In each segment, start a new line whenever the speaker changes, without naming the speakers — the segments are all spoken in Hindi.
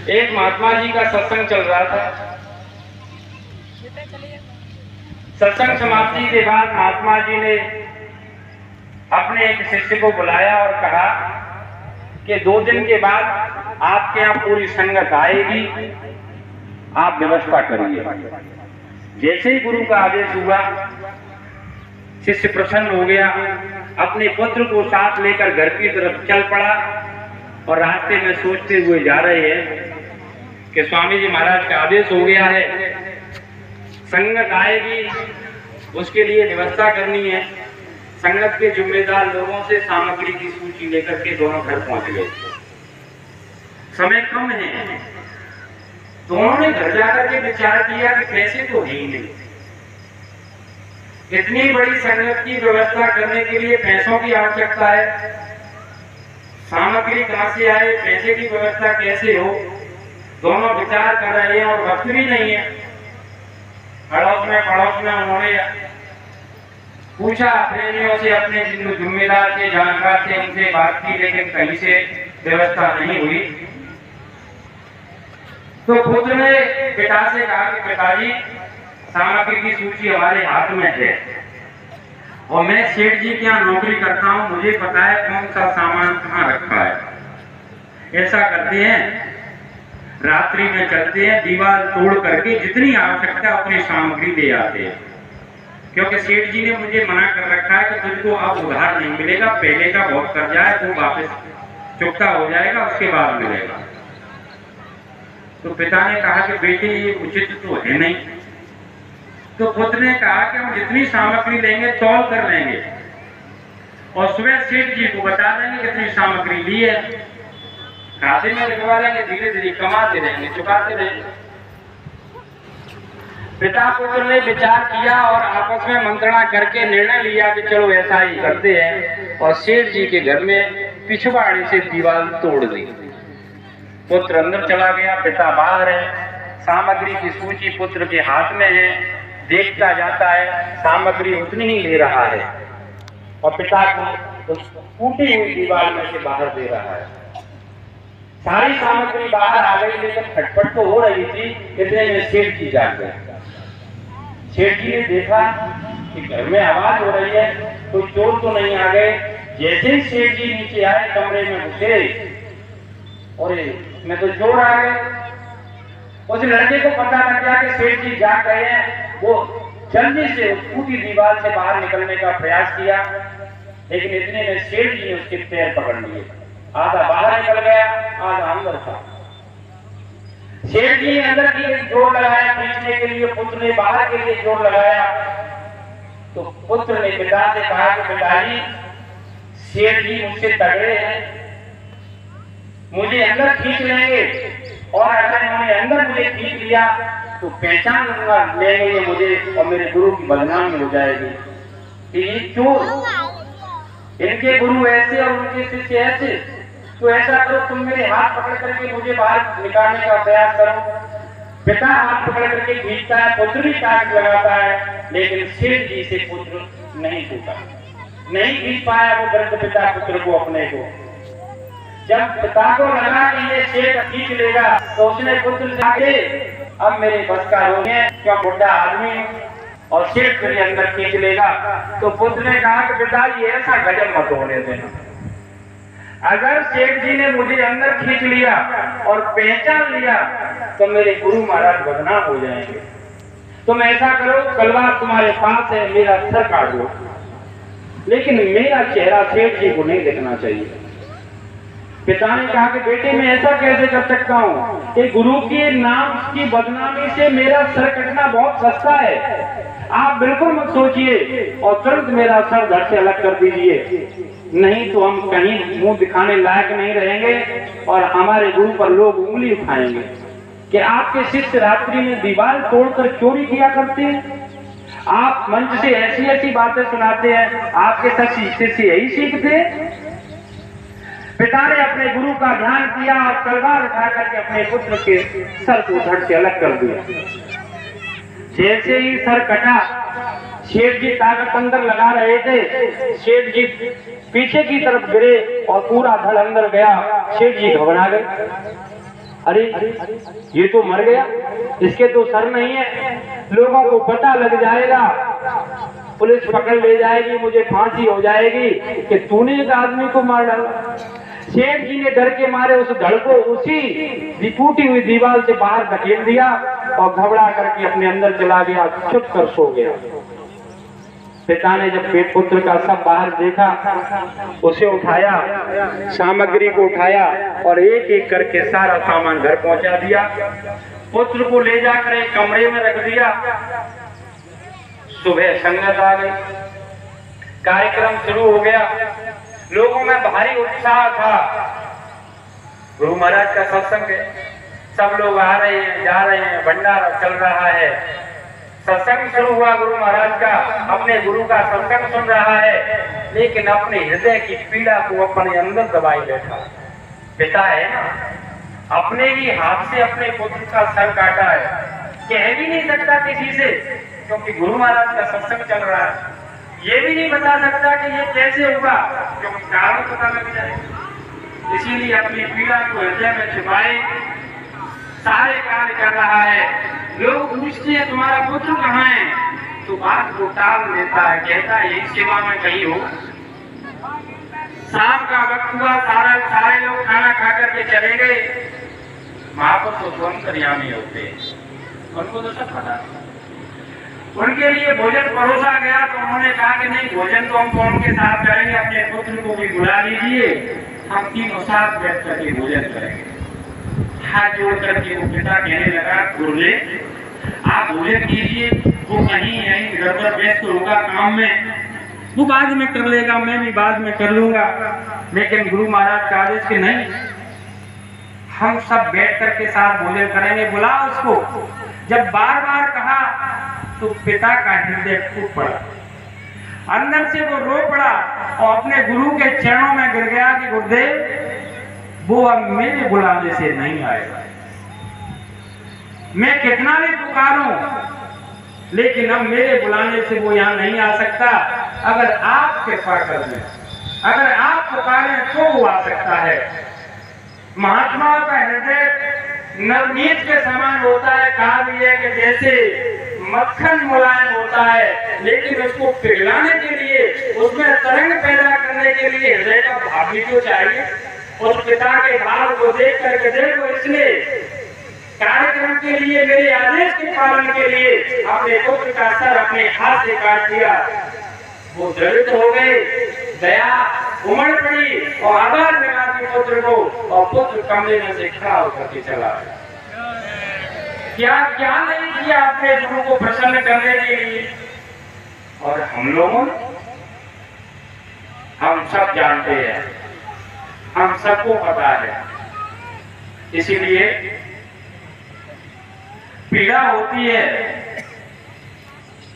एक महात्मा जी का सत्संग चल रहा था। सत्संग समाप्ति के बाद महात्मा जी ने अपने एक शिष्य को बुलाया और कहा कि 2 दिन के बाद आपके यहाँ पूरी संगत आएगी, आप व्यवस्था करिए। जैसे ही गुरु का आदेश हुआ, शिष्य प्रसन्न हो गया, अपने पुत्र को साथ लेकर घर की तरफ चल पड़ा और रास्ते में सोचते हुए जा रहे हैं कि स्वामी जी महाराज का आदेश हो गया है, संगत आएगी, उसके लिए व्यवस्था करनी है। संगत के जिम्मेदार लोगों से सामग्री की सूची लेकर के दोनों घर पहुंच गए। समय कम है, दोनों ने घर जाकर के विचार किया कि पैसे तो है ही नहीं, इतनी बड़ी संगत की व्यवस्था करने के लिए पैसों की आवश्यकता है, सामग्री कहां से आए, पैसे की व्यवस्था कैसे हो। दोनों विचार कर रहे हैं और वक्त भी नहीं है। पड़ोस में उन्होंने पूछा प्रेमियों से, अपने जिम्मेदार से, जानकार से, उनसे बात की, लेकिन कहीं से व्यवस्था नहीं हुई। तो पुत्र ने पिता से कहा कि पिताजी, सामग्री की सूची हमारे हाथ में है और मैं सेठ जी के यहाँ नौकरी करता हूँ, मुझे पता है कौन सा सामान कहाँ रखा है। ऐसा करते हैं, रात्रि में चलते हैं, दीवार तोड़ करके जितनी आवश्यकता उतनी सामग्री ले आते हैं, क्योंकि सेठ जी ने मुझे मना कर रखा है कि तुझको अब उधार नहीं मिलेगा, पहले का बहुत कर्जा है, वो वापस चुकता हो जाएगा, उसके बाद मिलेगा। तो पिता ने कहा कि बेटे ये उचित तो है नहीं। तो पुत्र ने कहा कि हम जितनी सामग्री लेंगे तौल कर लेंगे और सुबह सेठ जी को बता देंगे कितनी सामग्री ली है, खाते में लिखवा लेंगे, धीरे धीरे कमाते रहेंगे, चुकाते रहेंगे। पिता पुत्र ने विचार किया और आपस में मंत्रणा करके निर्णय लिया कि चलो ऐसा ही करते हैं, और सेठ जी के घर में पिछवाड़े से दीवार तोड़ दी। पुत्र अंदर चला गया, पिता बाहर है, सामग्री की सूची पुत्र के हाथ में है, देखता जाता है, सामग्री उतनी ही ले रहा है और पिता को उस टूटी हुई दीवार में से बाहर दे रहा है। सारी सामग्री बाहर आ गई, लेकिन खटपट तो हो रही थी, इतने में सेठ जी जाग गए। सेठ जी ने देखा कि घर में आवाज हो रही है, कोई चोर तो नहीं आ गए। जैसे ही सेठ जी नीचे आए, कमरे में घुसे, और मैं तो चोर आ गए। उस लड़के को पता लग गया कि सेठ जी जाग गए हैं। वो जल्दी से टूटी दीवार से बाहर निकलने का प्रयास किया, लेकिन इतने में सेठ जी ने उसके पैर पकड़ लिए, आधा बाहर निकल गया, आधा अंदर था। सेठ जी ने अंदर के लिए जोर लगाया खींचने के लिए, पुत्र ने बाहर के लिए जोर लगाया। तो पुत्र ने पिता से कहा कि पिताजी, सेठ जी मुझसे तगड़े हैं, मुझे अंदर खींच लेंगे, और अगर उन्होंने अंदर मुझे खींच लिया तो पहचान लेंगे मुझे और मेरे गुरु की बदनामी हो जाएगी कि ये चोर, इनके गुरु ऐसे और उनके शिष्य ऐसे। तो ऐसा करो, तुम मेरे हाथ पकड़ करके मुझे बाहर निकालने का प्रयास करो। पिता हाथ पकड़ करके खींचता है, पुत्र भी ताक लगाता है, लेकिन सेठ जी से पुत्र नहीं छूटा, नहीं खींच पाया वो वृद्ध पिता पुत्र को अपने को। जब पिता को लगा कि ये सेठ खींच लेगा, तो उसने पुत्र से आगे, अब मेरे बस का हो गया, क्या बुढ़ा आदमी और सेठ के अंदर खींच लेगा। तो पुत्र ने कहा कि पिताजी ऐसा गजब मत होने देना, अगर सेठ जी ने मुझे अंदर खींच लिया और पहचान लिया तो मेरे गुरु महाराज बदनाम हो जाएंगे। तुम ऐसा करो, तलवार तुम्हारे पास है, मेरा सर काट दो, लेकिन मेरा चेहरा सेठ जी को नहीं देखना चाहिए। पिता ने कहा कि बेटे मैं ऐसा कैसे कर सकता हूँ कि गुरु के नाम की बदनामी से मेरा सर कटना बहुत सस्ता है। आप बिल्कुल मत सोचिए और तुरंत मेरा सर धड़ से अलग कर दीजिए, नहीं तो हम कहीं मुंह दिखाने लायक नहीं रहेंगे और हमारे गुरु पर लोग उंगली उठाएंगे कि आपके शिष्य रात्रि में दीवार तोड़कर चोरी किया करते हैं, आप मंच से ऐसी ऐसी बातें सुनाते हैं, आपके शिष्य यही सीखते हैं। पिता ने अपने गुरु का ध्यान किया और तलवार उठा करके अपने पुत्र के सर को धड़ से अलग कर दिया। जैसे ही सर कटा, सेठ जी ताकत अंदर लगा रहे थे, सेठ जी पीछे की तरफ गिरे और पूरा धड़ अंदर गया। सेठ जी घबरा गए, अरे ये तो मर गया, इसके तो सर नहीं है, लोगों को पता लग जाएगा, पुलिस पकड़ ले जाएगी, मुझे फांसी हो जाएगी कि तूने एक आदमी को मार डाला। सेठ जी ने डर के मारे उस धड़ को उसी टूटी हुई दीवार से बाहर धकेल दिया और घबरा करके अपने अंदर चला गया, छुप कर सो गया। पिता ने जब पेट पुत्र का सब बाहर देखा, उसे उठाया, सामग्री को उठाया और एक एक करके सारा सामान घर पहुंचा दिया। पुत्र को ले जाकर एक कमरे में रख दिया। सुबह संगत आ गई, कार्यक्रम शुरू हो गया, लोगों में भारी उत्साह था। गुरु महाराज का सत्संग है, सब लोग आ रहे हैं, जा रहे हैं, भंडारा चल रहा है। सत्संग शुरू हुआ गुरु महाराज का, अपने गुरु का सत्संग सुन रहा है, लेकिन अपने हृदय की पीड़ा को अपने अंदर दबाए बैठा। पिता है ना, अपने ही हाथ से अपने पुत्र का सर काटा है, कह भी नहीं सकता किसी से, क्योंकि गुरु महाराज का सत्संग चल रहा है। ये भी नहीं बता सकता कि ये कैसे हुआ, क्योंकि कारण पता लग जाए। इसीलिए अपनी पीड़ा को हृदय में छुपाए सारे कार्य कर रहा है। लोग पूछते हैं तुम्हारा पुत्र कहाँ है, तो बात को टाल देता है, कहता है यही सेवा में कहीं हो। शाम का वक्त हुआ, सारे लोग खाना खा करके चले गए। महापुरुष तो अंतर्यामी होते हैं, उनको तो सब पता। उनके लिए भोजन परोसा गया तो उन्होंने कहा कि नहीं, भोजन तो हम कौन के साथ करेंगे, अपने पुत्र को भी बुला लीजिए, हम तीनों साथ बैठ करके भोजन करेंगे। हाथ जोड़ करके वो पिता कहने लगा, गुरुदेव आप भोजन कीजिए, वो कहीं यहीं गड़बड़ व्यस्त होगा काम में, वो बाद में कर लेगा, मैं भी बाद में कर लूंगा। लेकिन गुरु महाराज का आदेश कि नहीं, हम सब बैठ करके साथ भोजन करेंगे, बुला उसको। जब बार बार कहा तो पिता का हृदय फूट पड़ा, अंदर से वो रो पड़ा और अपने गुरु के चरणों में गिर गया कि गुरुदेव वो अब मेरे बुलाने से नहीं आएगा, मैं कितना भी पुकारूं, लेकिन अब मेरे बुलाने से वो यहाँ नहीं आ सकता। अगर आप कृपा कर दें, अगर आप पुकारें तो वो आ सकता है। महात्मा का हृदय नवनीत के समान होता है, कहा भी है कि जैसे मक्खन मुलायम होता है, लेकिन उसको पिघलाने के लिए, उसमें तरंग पैदा करने के लिए हृदय का भाव भी तो चाहिए। उस पिता के भाव को देख करके देखो, इसने कार्यक्रम के लिए, मेरे आदेश के पालन के लिए अपने पुत्र का सर अपने हाथ से काट दिया। वो दलित हो गए, दया उमड़ पड़ी और आवाज लगा दी पुत्र को, और पुत्र कमरे में से खड़ा होकर के चला गया। क्या क्या नहीं किया अपने गुरु को प्रसन्न करने के लिए। और हम लोगों, हम सब जानते हैं, हम सबको पता है, इसीलिए पीड़ा होती है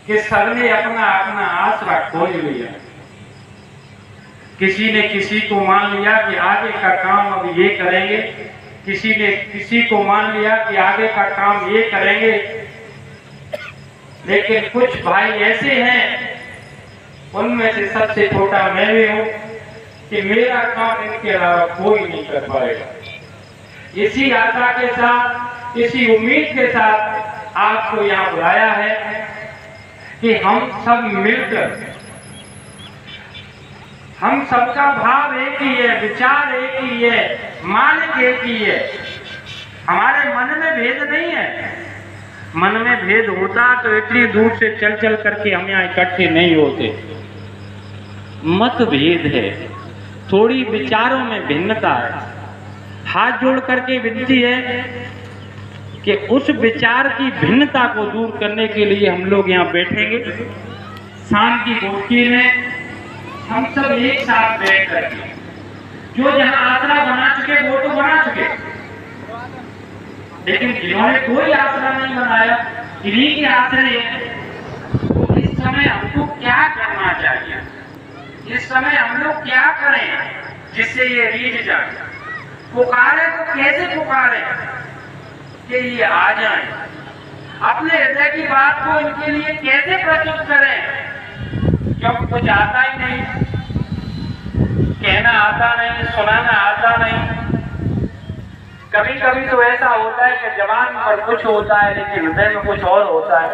कि सबने अपना अपना आसरा खोज लिया। किसी ने किसी को मान लिया कि आगे का काम अब ये करेंगे, किसी ने किसी को मान लिया कि आगे का काम ये करेंगे। लेकिन कुछ भाई ऐसे हैं, उनमें से सबसे छोटा मैं भी हूं, कि मेरा काम इनके अलावा कोई नहीं कर पाएगा। इसी आशा के साथ, इसी उम्मीद के साथ आपको यहाँ बुलाया है कि हम सब मिलकर, हम सबका भाव एक ही है, विचार एक ही है, मालिक एक ही है। हमारे मन में भेद नहीं है। मन में भेद होता तो इतनी दूर से चल चल करके हम यहाँ इकट्ठे नहीं होते। मत भेद है, थोड़ी विचारों में भिन्नता है। हाथ जोड़ करके विनती है कि उस विचार की भिन्नता को दूर करने के लिए हम लोग यहाँ बैठेंगे। शाम की गोष्ठी में हम सब एक साथ बैठ करके, जो जहाँ आसरा बना चुके वो तो बना चुके, लेकिन जिन्होंने कोई आसरा नहीं बनाया, इन्हीं के आसरे तो इस समय हमको क्या करना चाहिए, इस समय हम लोग क्या करें जिससे ये रीझ जाए। पुकारे तो कैसे पुकारे कि ये आ जाए, अपने हृदय की बात को इनके लिए कैसे प्रस्तुत करें, क्योंकि कुछ आता ही नहीं, कहना आता नहीं, सुनाना आता नहीं, कभी कभी तो ऐसा होता है कि जबान पर कुछ होता है लेकिन हृदय में कुछ और होता है,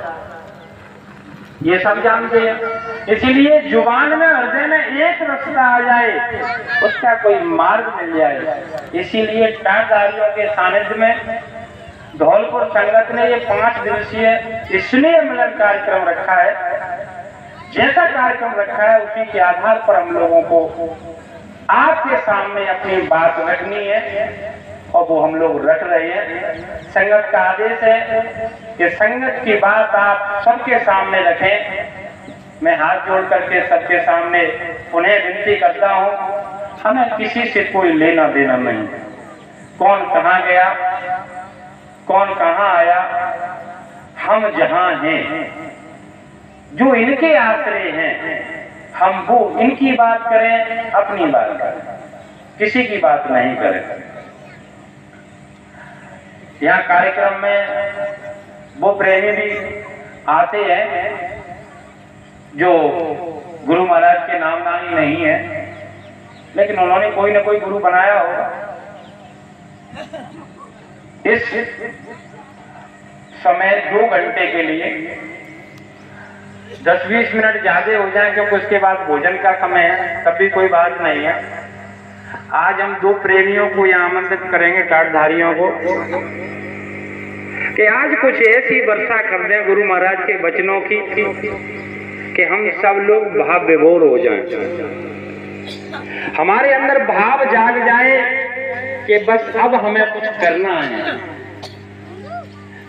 ये सब जानते हैं। इसीलिए जुबान में हृदय में एक रास्ता आ जाए, उसका कोई मार्ग मिल जाए। इसीलिए टाटधारियों के सानिध्य में धौलपुर संगत ने ये 5 दिवसीय स्नेह मिलन कार्यक्रम रखा है। जैसा कार्यक्रम रखा है उसी के आधार पर हम लोगों को आपके सामने अपनी बात रखनी है और वो हम लोग रख रहे हैं। संगत का आदेश है कि संगत की बात आप सबके सामने रखें। मैं हाथ जोड़ करके सबके सामने उन्हें विनती करता हूँ, हमें किसी से कोई लेना देना नहीं। कौन कहाँ गया, कौन कहाँ आया, हम जहाँ हैं, जो इनके आश्रय हैं, हम वो इनकी बात करें, अपनी बात करें, किसी की बात नहीं करें। यहाँ कार्यक्रम में वो प्रेमी भी आते हैं जो गुरु महाराज के नामदानी नहीं है, लेकिन उन्होंने कोई ना कोई गुरु बनाया होगा। इस समय 2 घंटे के लिए 10-20 मिनट ज्यादा हो जाए क्योंकि उसके बाद भोजन का समय है, तब भी कोई बात नहीं है। आज हम 2 प्रेमियों को यहाँ आमंत्रित करेंगे, टाटधारियों को, कि आज कुछ ऐसी वर्षा कर दें गुरु महाराज के वचनों की कि हम सब लोग भाव विभोर हो जाएं, हमारे अंदर भाव जाग जाए कि बस अब हमें कुछ करना है।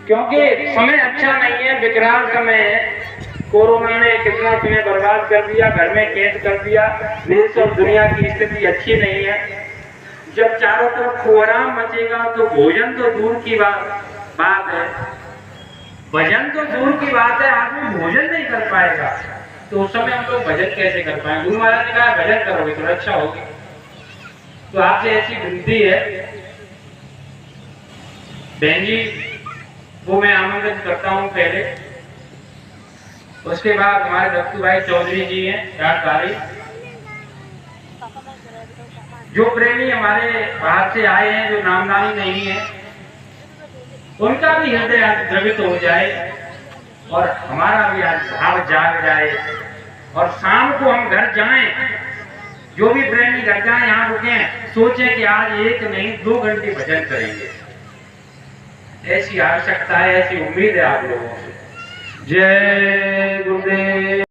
क्योंकि समय अच्छा नहीं है, विकराल समय है। कोरोना ने कितना समय बर्बाद कर दिया, घर में कैद कर दिया। देश और दुनिया की स्थिति अच्छी नहीं है। जब चारों तरफ कोहराम मचेगा तो भोजन तो दूर की बात है, भजन तो दूर की बात है, आदमी भोजन नहीं कर पाएगा। तो उस समय हम लोग भजन कैसे कर पाएंगे? गुरु महाराज ने कहा भजन करोगे तो रक्षा होगी। तो आपसे ऐसी विनती है, बहन जी वो मैं आमंत्रित करता हूँ पहले, उसके बाद हमारे दत्तू भाई चौधरी जी हैं टाटधारी, जो प्रेमी हमारे बाहर से आए हैं, जो नामदानी नहीं है, उनका भी हृदय आज द्रवित हो जाए और हमारा भी आज भाव जाग जाए। और शाम को हम घर जाएं, जो भी प्रेमी घर जाएं, यहाँ रुके, सोचें कि आज 1 नहीं 2 घंटे भजन करेंगे। ऐसी आवश्यकता है, ऐसी उम्मीद है आप लोगों से। जय गुरुदेव।